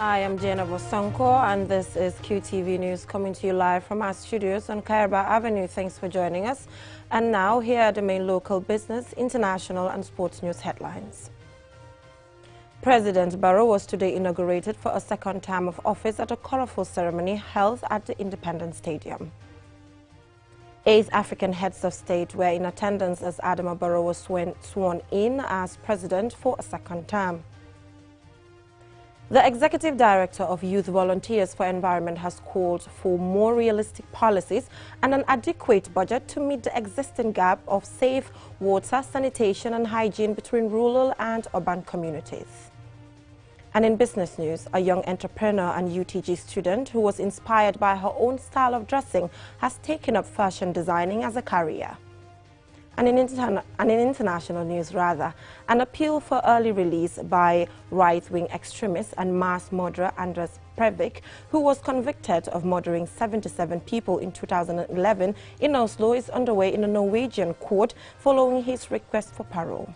I am Jenna Bosonko, and this is QTV News coming to you live from our studios on Kairaba Avenue. Thanks for joining us. And now, here are the main local business, international and sports news headlines. President Barrow was today inaugurated for a second term of office at a colorful ceremony held at the Independence Stadium. 8 African heads of state were in attendance as Adama Barrow was sworn in as president for a second term. The Executive Director of Youth Volunteers for Environment has called for more realistic policies and an adequate budget to meet the existing gap of safe water, sanitation and hygiene between rural and urban communities. And in business news, a young entrepreneur and UTG student who was inspired by her own style of dressing has taken up fashion designing as a career. And in international news, an appeal for early release by right-wing extremist and mass murderer Anders Breivik, who was convicted of murdering 77 people in 2011 in Oslo, is underway in a Norwegian court following his request for parole.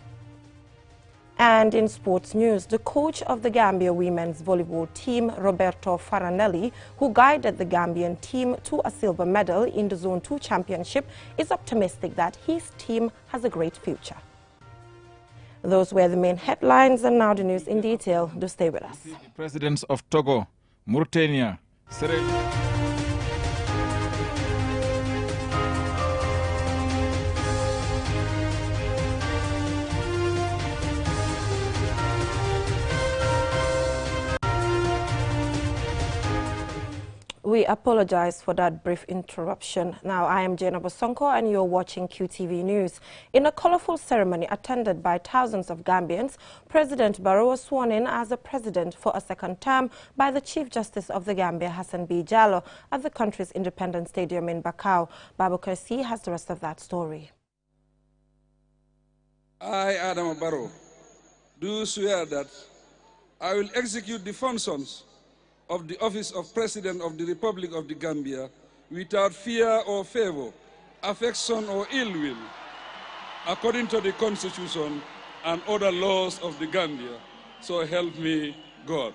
And in sports news, the coach of the Gambia women's volleyball team, Roberto Faranelli, who guided the Gambian team to a silver medal in the Zone 2 championship, is optimistic that his team has a great future. Those were the main headlines, and now the news in detail. Do stay with us. The presidents of Togo, Mauritania, Sierra Leone. We apologize for that brief interruption. Now, I am Jenna Bosonko and you're watching QTV News. In a colorful ceremony attended by thousands of Gambians, President Barrow was sworn in as a president for a second term by the Chief Justice of the Gambia, Hassan B. Jallow, at the country's Independence Stadium in Bakau. Babakar C. has the rest of that story. I, Adama Barrow, do swear that I will execute the functions of the office of President of the Republic of the Gambia without fear or favor, affection or ill will, according to the Constitution and other laws of the Gambia. So help me God.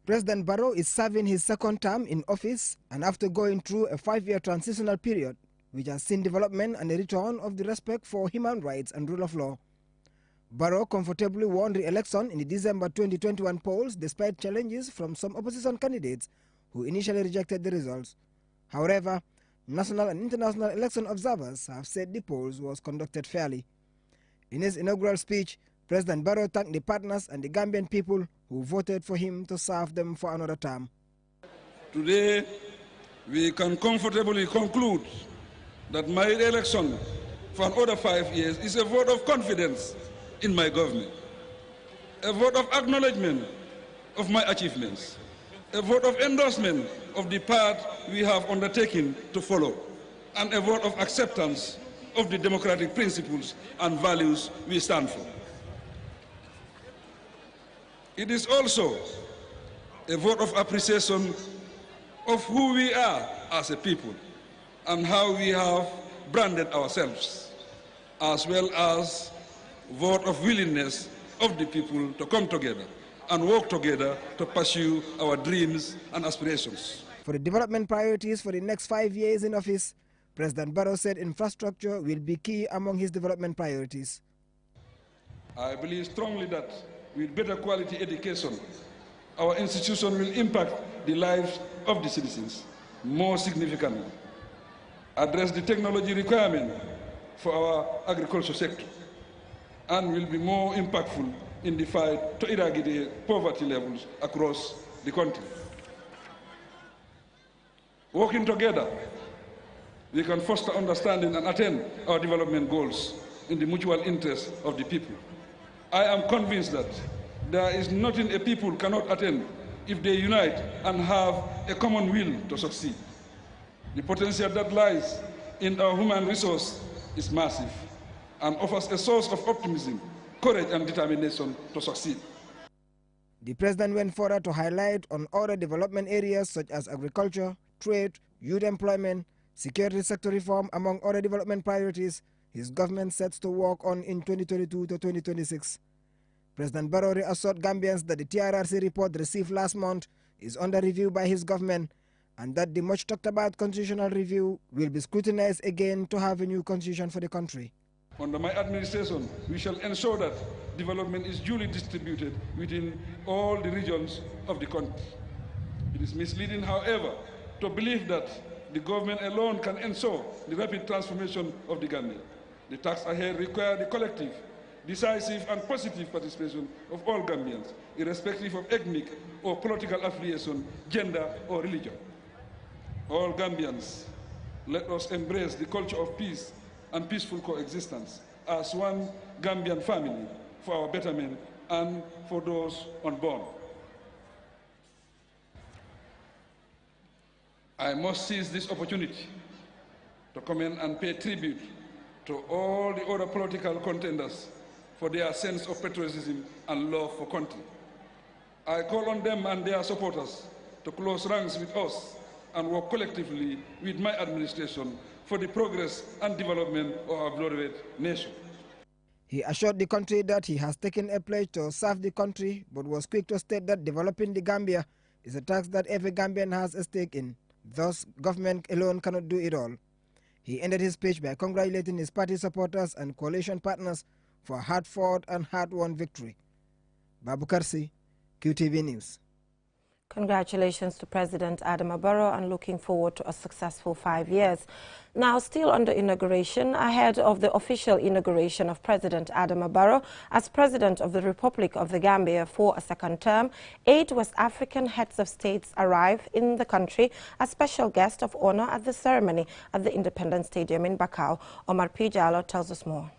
President Barrow is serving his second term in office, and after going through a 5-year transitional period, which has seen development and a return of the respect for human rights and rule of law. Barrow comfortably won re-election in the December 2021 polls despite challenges from some opposition candidates who initially rejected the results. However, national and international election observers have said the polls was conducted fairly. In his inaugural speech, President Barrow thanked the partners and the Gambian people who voted for him to serve them for another term. Today, we can comfortably conclude that my election for another 5 years is a vote of confidence in my government, a vote of acknowledgement of my achievements, a vote of endorsement of the path we have undertaken to follow, and a vote of acceptance of the democratic principles and values we stand for. It is also a vote of appreciation of who we are as a people and how we have branded ourselves, as well as vote of willingness of the people to come together and work together to pursue our dreams and aspirations. For the development priorities for the next 5 years in office, President Barrow said infrastructure will be key among his development priorities. I believe strongly that with better quality education, our institution will impact the lives of the citizens more significantly, address the technology requirement for our agriculture sector, and will be more impactful in the fight to eradicate poverty levels across the country. Working together, we can foster understanding and attain our development goals in the mutual interest of the people. I am convinced that there is nothing a people cannot attain if they unite and have a common will to succeed. The potential that lies in our human resource is massive and offers a source of optimism, courage and determination to succeed. The president went further to highlight on other development areas such as agriculture, trade, youth employment, security sector reform, among other development priorities his government sets to work on in 2022 to 2026. President Barrow reassured Gambians that the TRRC report received last month is under review by his government and that the much talked about constitutional review will be scrutinized again to have a new constitution for the country. Under my administration, we shall ensure that development is duly distributed within all the regions of the country. It is misleading, however, to believe that the government alone can ensure the rapid transformation of the Gambia. The tasks ahead require the collective, decisive and positive participation of all Gambians, irrespective of ethnic or political affiliation, gender or religion. All Gambians, let us embrace the culture of peace and peaceful coexistence as one Gambian family for our betterment and for those unborn. I must seize this opportunity to commend and pay tribute to all the other political contenders for their sense of patriotism and love for country. I call on them and their supporters to close ranks with us and work collectively with my administration for the progress and development of our beloved nation. He assured the country that he has taken a pledge to serve the country, but was quick to state that developing the Gambia is a task that every Gambian has a stake in. Thus, government alone cannot do it all. He ended his speech by congratulating his party supporters and coalition partners for a hard-fought and hard-won victory. Babu Karsi, QTV News. Congratulations to President Adama Barrow and looking forward to a successful 5 years. Now, still under inauguration, ahead of the official inauguration of President Adama Barrow as President of the Republic of the Gambia for a second term, 8 West African heads of states arrive in the country as special guest of honor at the ceremony at the Independence Stadium in Bakau. Omar P. Jallo tells us more.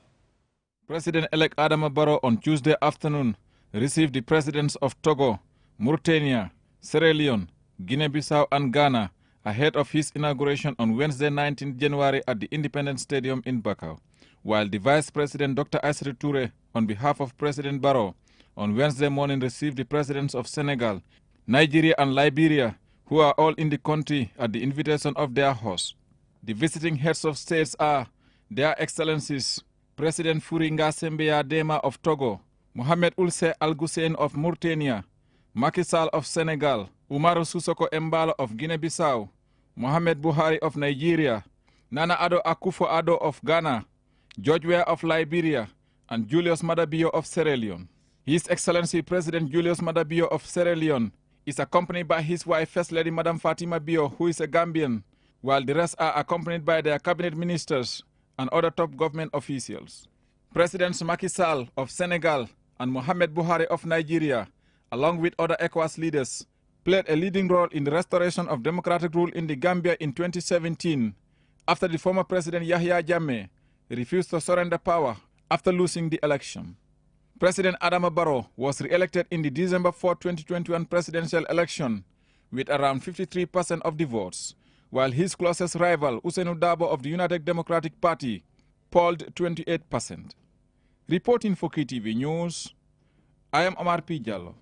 President-elect Adama Barrow on Tuesday afternoon received the presidents of Togo, Mauritania, Sierra Leone, Guinea-Bissau and Ghana ahead of his inauguration on Wednesday 19 January at the Independence Stadium in Bakau, while the Vice President Dr. Aïssatou Touré, on behalf of President Barrow, on Wednesday morning received the presidents of Senegal, Nigeria and Liberia, who are all in the country at the invitation of their host. The visiting heads of states are Their Excellencies President Faure Sembeya Dema of Togo, Mohamed Ould Al Gussein of Mauritania, Macky Sall of Senegal, Umaru Sissoco Embalo of Guinea-Bissau, Mohamed Buhari of Nigeria, Nana Addo Akufo-Addo of Ghana, George Weah of Liberia, and Julius Maada Bio of Sierra Leone. His Excellency President Julius Maada Bio of Sierra Leone is accompanied by his wife, First Lady Madam Fatima Bio, who is a Gambian, while the rest are accompanied by their cabinet ministers and other top government officials. Presidents Macky Sall of Senegal and Mohamed Buhari of Nigeria, along with other ECOWAS leaders, played a leading role in the restoration of democratic rule in the Gambia in 2017, after the former President Yahya Jammeh refused to surrender power after losing the election. President Adama Barrow was re-elected in the December 4, 2021 presidential election with around 53% of the votes, while his closest rival, Ousainou Darboe of the United Democratic Party, polled 28%. Reporting for QTV News, I am Omar P. Jallo.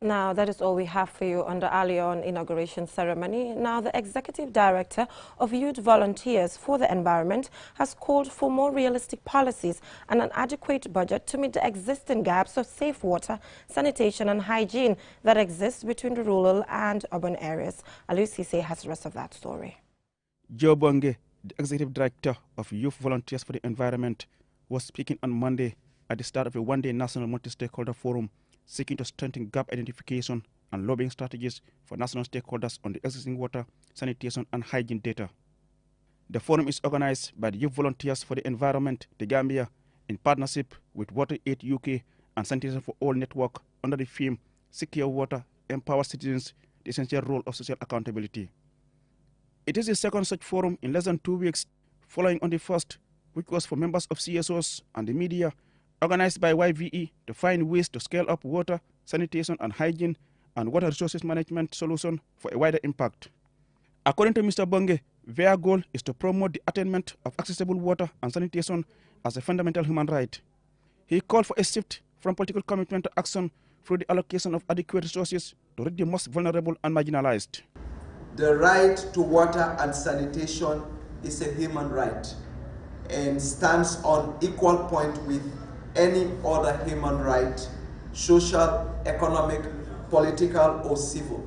Now, that is all we have for you on the Allion inauguration ceremony. Now, the Executive Director of Youth Volunteers for the Environment has called for more realistic policies and an adequate budget to meet the existing gaps of safe water, sanitation and hygiene that exist between the rural and urban areas. Aliou Cissé has the rest of that story. Joe Bonge, the Executive Director of Youth Volunteers for the Environment, was speaking on Monday at the start of a one-day national multi-stakeholder forum seeking to strengthen gap identification and lobbying strategies for national stakeholders on the existing water, sanitation and hygiene data. The forum is organized by the Youth Volunteers for the Environment, the Gambia, in partnership with Water Aid UK and Sanitation for All Network under the theme Secure Water, Empower Citizens, the Essential Role of Social Accountability. It is the second such forum in less than 2 weeks, following on the first, which was for members of CSOs and the media, organized by YVE to find ways to scale up water, sanitation and hygiene and water resources management solution for a wider impact. According to Mr. Bonge, their goal is to promote the attainment of accessible water and sanitation as a fundamental human right. He called for a shift from political commitment to action through the allocation of adequate resources to reach the most vulnerable and marginalized. The right to water and sanitation is a human right and stands on equal point with any other human right social, economic, political, or civil.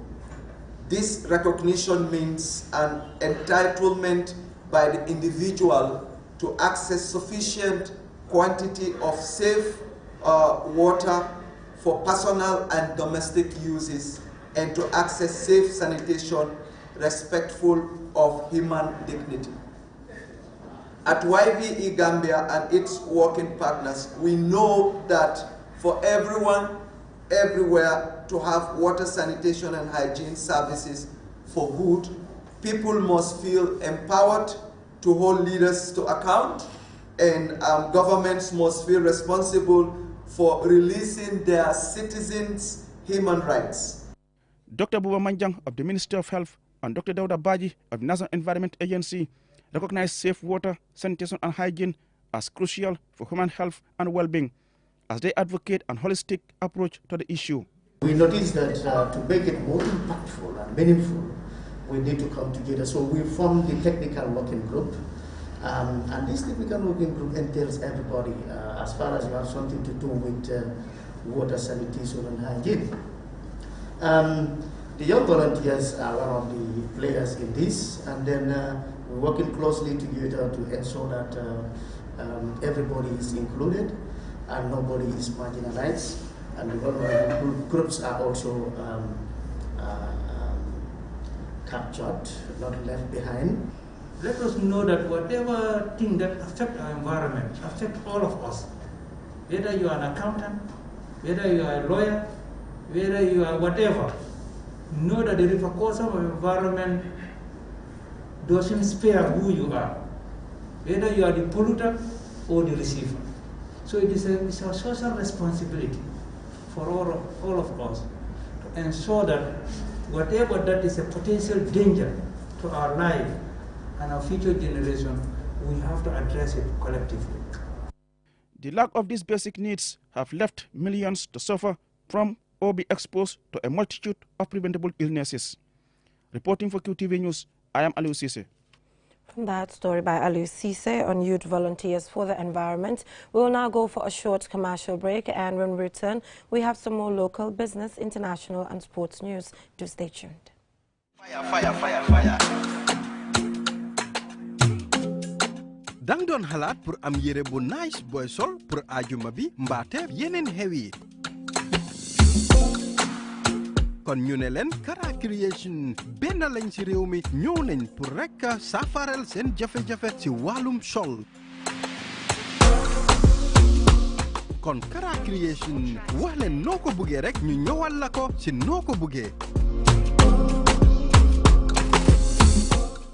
This recognition means an entitlement by the individual to access sufficient quantity of safe water for personal and domestic uses, and to access safe sanitation respectful of human dignity. At YVE Gambia and its working partners, we know that for everyone, everywhere, to have water, sanitation, and hygiene services for good, people must feel empowered to hold leaders to account, and governments must feel responsible for releasing their citizens' human rights. Dr. Buba Manjang of the Ministry of Health and Dr. Dauda Baji of the National Environment Agency recognize safe water, sanitation, and hygiene as crucial for human health and well-being, as they advocate a holistic approach to the issue. We notice that to make it more impactful and meaningful, we need to come together. So we formed the technical working group, and this technical working group entails everybody, as far as you have something to do with water, sanitation, and hygiene. The young volunteers are one of the players in this, and then we're working closely together to ensure that everybody is included and nobody is marginalized, and the vulnerable groups are also captured, not left behind. Let us know that whatever thing that affects our environment affects all of us. Whether you are an accountant, whether you are a lawyer, whether you are whatever, know that the repercussion of environment doesn't spare who you are, whether you are the polluter or the receiver. So it's a social responsibility for all of us to ensure that whatever that is a potential danger to our life and our future generation, we have to address it collectively. The lack of these basic needs have left millions to suffer from or be exposed to a multitude of preventable illnesses. Reporting for QTV News, I am Aliou Cisse. From that story by Aliou Cisse on Youth Volunteers for the Environment, we will now go for a short commercial break, and when we return, we have some more local, business, international, and sports news. Do stay tuned. Fire, fire, fire, fire. Dang don halat pour am yere bu nice boy sol pour ajuma bi mbaate yenen hewi. Kon ñu ne leen Kara Creation benn lañ ci réew mi ñëw nañ pour rek safarel seen jafe-jafe ci wàllum sol. Kon Kara Creation wax leen noo ko buggee rek ñu ñëwal la ko ci noo ko buggee.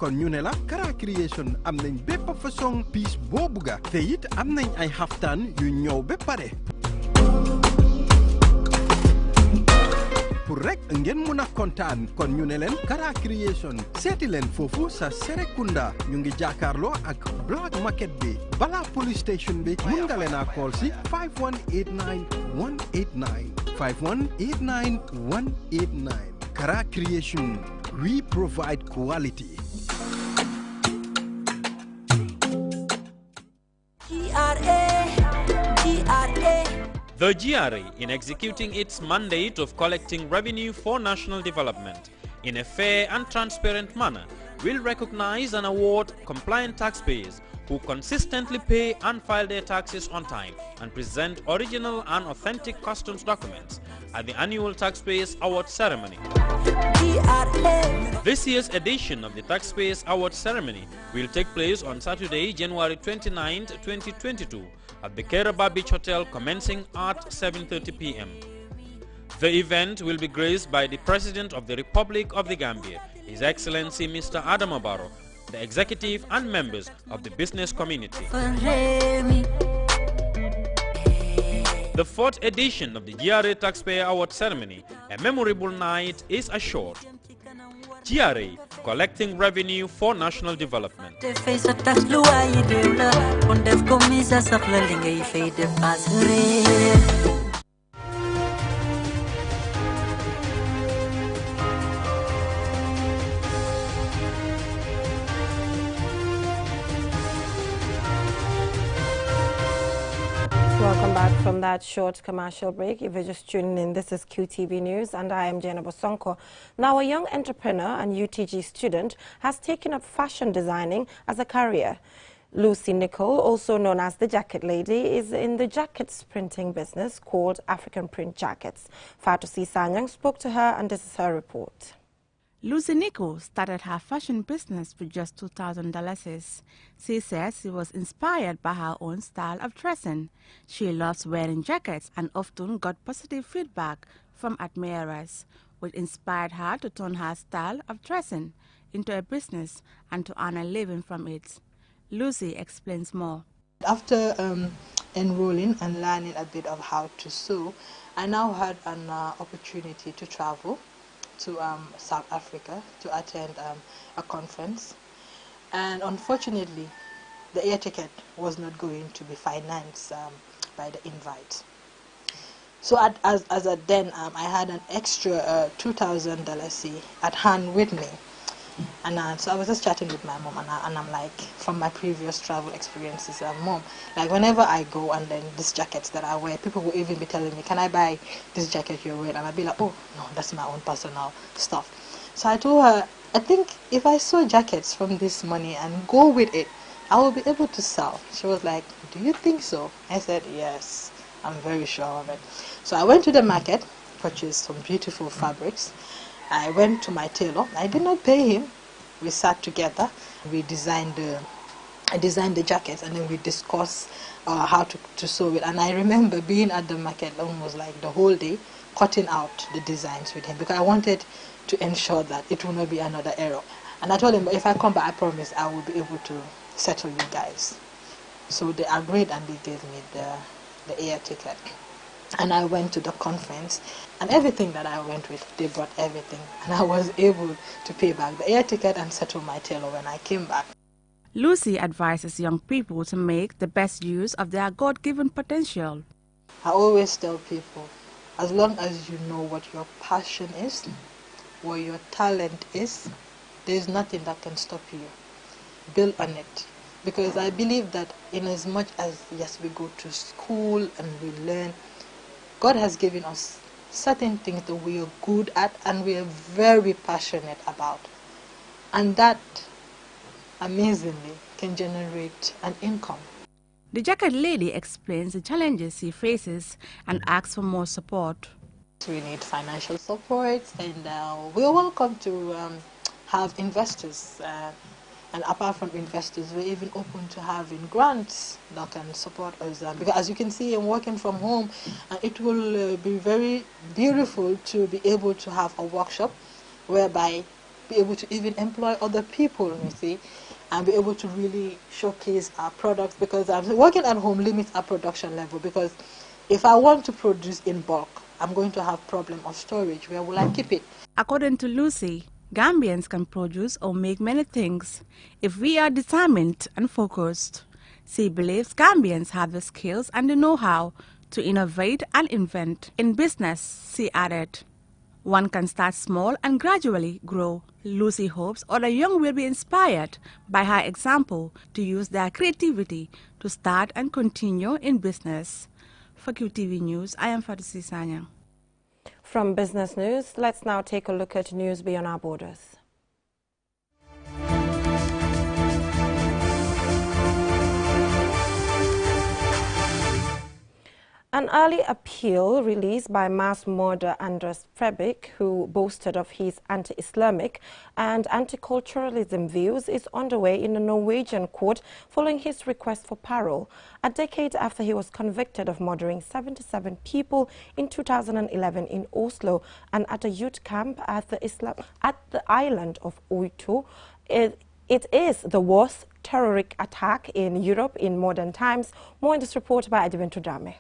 Kon ñu ne la Kara Creation am nañ bépp façon piis boo bugga te it am nañ ay xaftaan yu ñëw ba pare. Pour rek ngeen mun a kontaan kon ñu ne leen Kara Creation seeti leen foofu sa Serekunda ñu ngi jàkkaarloo ak Black Market bi balaa police station bi mun nga leen a call si 5189 189 5189 189 Kara Creation, we provide quality. The GRA, in executing its mandate of collecting revenue for national development in a fair and transparent manner, will recognize and award compliant taxpayers who consistently pay and file their taxes on time and present original and authentic customs documents at the annual Taxpayers Award Ceremony. This year's edition of the Taxpayers Award Ceremony will take place on Saturday, January 29, 2022 at the Keraba Beach Hotel, commencing at 7:30 p.m. The event will be graced by the President of the Republic of the Gambia, His Excellency Mr. Adama Barrow, the executive and members of the business community. The fourth edition of the GRA Taxpayer Award Ceremony, a memorable night, is assured. GRA, collecting revenue for national development. Welcome back from that short commercial break. If you're just tuning in, this is QTV News and I am Jenna Bosonko. Now, a young entrepreneur and UTG student has taken up fashion designing as a career. Lucy Nicole, also known as the Jacket Lady, is in the jackets printing business called African Print Jackets. Fatusi Sanyang spoke to her and this is her report. Lucy Nicole started her fashion business with just $2,000. She says she was inspired by her own style of dressing. She loves wearing jackets and often got positive feedback from admirers, which inspired her to turn her style of dressing into a business and to earn a living from it. Lucy explains more. After enrolling and learning a bit of how to sew, I now had an opportunity to travel to South Africa to attend a conference, and unfortunately the air ticket was not going to be financed by the invite. So as at then I had an extra $2,000 at hand with me, and so I was just chatting with my mom, and I'm like, from my previous travel experiences, Mom, like whenever I go and then these jackets that I wear, people will even be telling me, can I buy this jacket you're wearing? And I'd be like, oh no, that's my own personal stuff. So I told her, I think if I sew jackets from this money and go with it, I will be able to sell. She was like, do you think so? I said, yes, I'm very sure of it. So I went to the market, purchased some beautiful fabrics. I went to my tailor. I did not pay him. We sat together. We designed I designed the jackets, and then we discussed how to sew it. And I remember being at the market almost like the whole day, cutting out the designs with him, because I wanted to ensure that it will not be another error. And I told him, if I come back, I promise I will be able to settle you guys. So they agreed, and they gave me the air ticket. And I went to the conference, and everything that I went with, they brought everything. And I was able to pay back the air ticket and settle my tailor when I came back. Lucy advises young people to make the best use of their God-given potential. I always tell people, as long as you know what your passion is, what your talent is, there's nothing that can stop you. Build on it. Because I believe that in as much as, yes, we go to school and we learn, God has given us certain things that we are good at and we are very passionate about. And that, amazingly, can generate an income. The Jacket Lady explains the challenges she faces and asks for more support. We need financial support, and we're welcome to have investors. And apart from investors, we're even open to having grants that can support us. Because as you can see, I'm working from home, and it will be very beautiful to be able to have a workshop whereby be able to even employ other people, you see, and be able to really showcase our products. Because working at home limits our production level, because if I want to produce in bulk, I'm going to have problem of storage. Where will I keep it? According to Lucy, Gambians can produce or make many things if we are determined and focused. She believes Gambians have the skills and the know-how to innovate and invent. In business, she added, one can start small and gradually grow. Lucy hopes other young will be inspired by her example to use their creativity to start and continue in business. For QTV News, I am Fatusi Sanyang. From business news, let's now take a look at news beyond our borders. An early appeal released by mass murderer Anders Breivik, who boasted of his anti-Islamic and anti-culturalism views, is underway in a Norwegian court following his request for parole, a decade after he was convicted of murdering 77 people in 2011 in Oslo and at a youth camp at the island of Uitu. It is the worst terrorist attack in Europe in modern times. More in this report by Adivento Dame.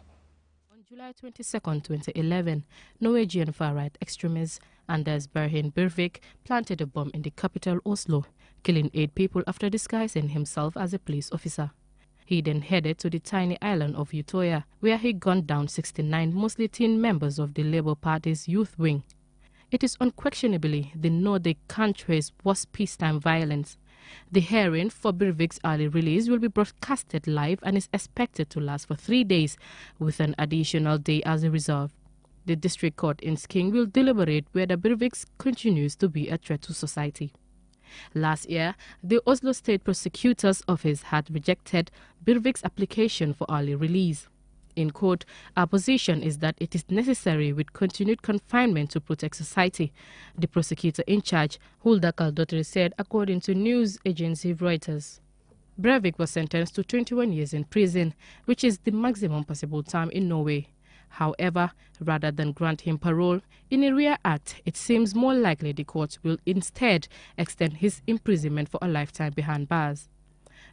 July 22, 2011, Norwegian far-right extremist Anders Breivik planted a bomb in the capital Oslo, killing 8 people after disguising himself as a police officer. He then headed to the tiny island of Utøya, where he gunned down 69 mostly teen members of the Labour Party's youth wing. It is unquestionably the Nordic country's worst peacetime violence, The hearing for Birvik's early release will be broadcasted live and is expected to last for 3 days, with an additional day as a reserve. The district court in Sking will deliberate whether Birvik continues to be a threat to society. Last year, the Oslo State Prosecutor's Office had rejected Birvik's application for early release. In court, our position is that it is necessary with continued confinement to protect society, the prosecutor in charge, Hulda Kaldotri, said, according to news agency Reuters. Breivik was sentenced to 21 years in prison, which is the maximum possible term in Norway. However, rather than grant him parole, in a rare act, it seems more likely the court will instead extend his imprisonment for a lifetime behind bars.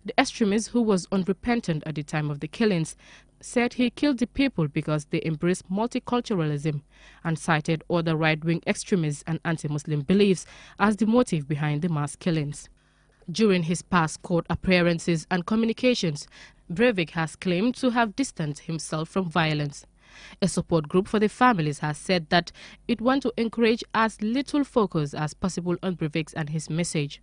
The extremist, who was unrepentant at the time of the killings, said he killed the people because they embraced multiculturalism and cited other right-wing extremists and anti-Muslim beliefs as the motive behind the mass killings. During his past court appearances and communications, Breivik has claimed to have distanced himself from violence. A support group for the families has said that it wants to encourage as little focus as possible on Breivik and his message.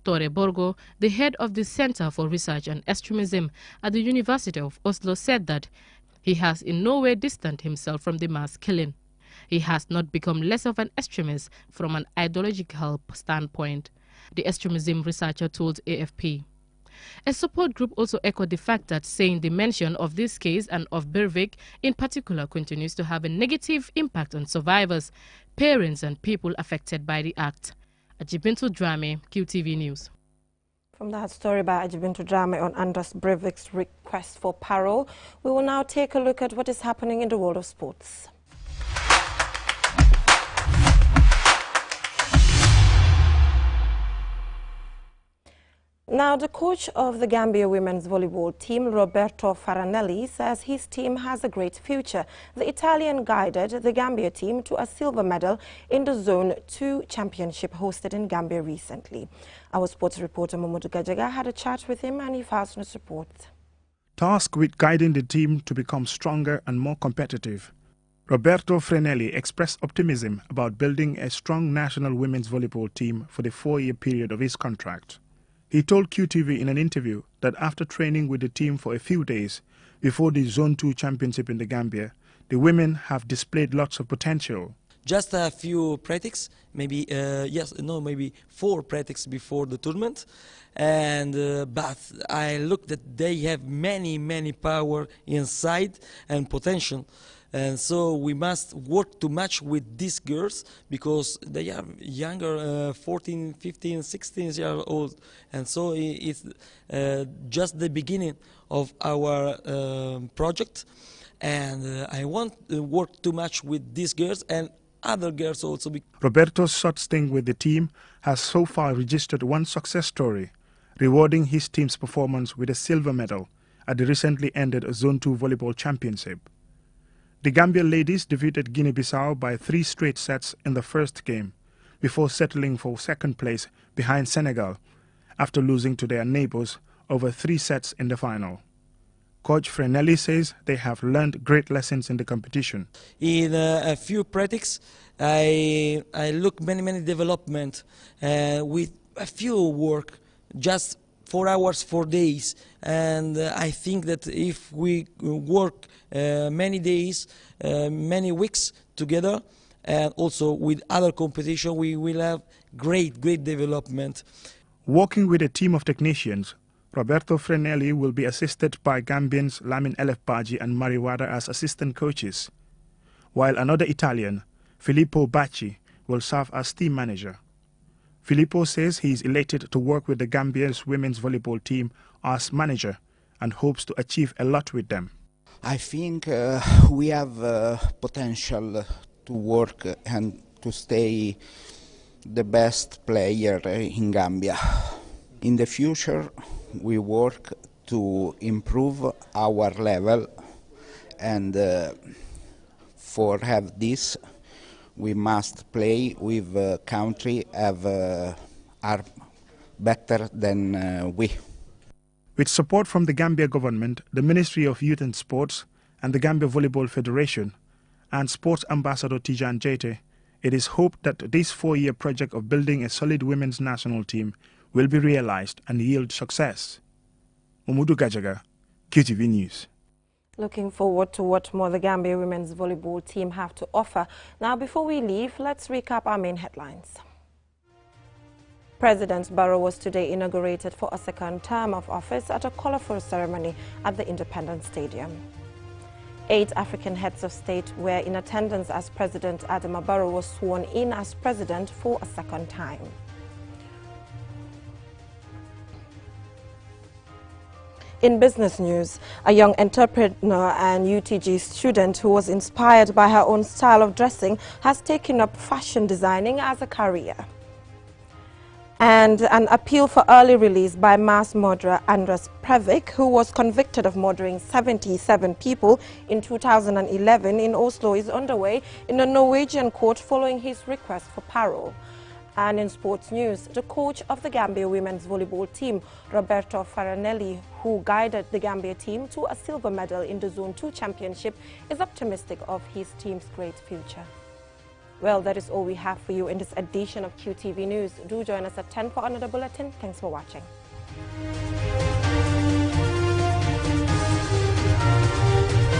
Tore Borgo, the head of the Center for Research on Extremism at the University of Oslo, said that he has in no way distanced himself from the mass killing. He has not become less of an extremist from an ideological standpoint, the extremism researcher told AFP. A support group also echoed the fact that saying the mention of this case and of Breivik in particular continues to have a negative impact on survivors, parents and people affected by the act. Ajibintu Drame, QTV News. From that story by Ajibintu Drame on Anders Breivik's request for parole, we will now take a look at what is happening in the world of sports. Now, the coach of the Gambia women's volleyball team, Roberto Faranelli, says his team has a great future. The Italian guided the Gambia team to a silver medal in the Zone 2 championship hosted in Gambia recently. Our sports reporter Momodu Gajaga had a chat with him and he files his report. Tasked with guiding the team to become stronger and more competitive, Roberto Faranelli expressed optimism about building a strong national women's volleyball team for the 4-year period of his contract. He told QTV in an interview that after training with the team for a few days before the Zone 2 championship in the Gambia, the women have displayed lots of potential. Just a few practice, maybe 4 practice before the tournament, and but I look that they have many power inside and potential. And so we must work to match with these girls because they are younger, 14, 15, 16 years old. And so it's just the beginning of our project. And I want to work to match with these girls and other girls also. Roberto's short stint with the team has so far registered one success story, rewarding his team's performance with a silver medal at the recently ended Zone 2 Volleyball Championship. The Gambia ladies defeated Guinea-Bissau by 3 straight sets in the first game, before settling for second place behind Senegal, after losing to their neighbors over 3 sets in the final. Coach Faranelli says they have learned great lessons in the competition. In a few practice, I look many development with a few work, just 4 hours, 4 days, and I think that if we work many days, many weeks together, and also with other competition, we will have great development. Working with a team of technicians, Roberto Faranelli will be assisted by Gambians Lamin Elefbaji and Mariwada as assistant coaches, while another Italian, Filippo Bacci, will serve as team manager. Filippo says he is elated to work with the Gambia's women's volleyball team as manager and hopes to achieve a lot with them. I think we have potential to work and to stay the best player in Gambia. In the future, we work to improve our level, and for have this, we must play with country are better than we. With support from the Gambia government, the Ministry of Youth and Sports, and the Gambia Volleyball Federation, and Sports Ambassador Tijan Jaite, it is hoped that this 4-year project of building a solid women's national team will be realized and yield success. Mamudu Gajaga, QTV News. Looking forward to what more the Gambia women's volleyball team have to offer. Now, before we leave, let's recap our main headlines. President Barrow was today inaugurated for a second term of office at a colorful ceremony at the Independence Stadium. 8 African heads of state were in attendance as President Adama Barrow was sworn in as president for a second time. In business news, a young entrepreneur and UTG student who was inspired by her own style of dressing has taken up fashion designing as a career. And an appeal for early release by mass murderer Andras Breivik, who was convicted of murdering 77 people in 2011 in Oslo, is underway in a Norwegian court following his request for parole. And in sports news, the coach of the Gambia women's volleyball team, Roberto Farinelli, who guided the Gambia team to a silver medal in the Zone 2 championship, is optimistic of his team's great future. Well, that is all we have for you in this edition of QTV News. Do join us at 10 for another bulletin. Thanks for watching.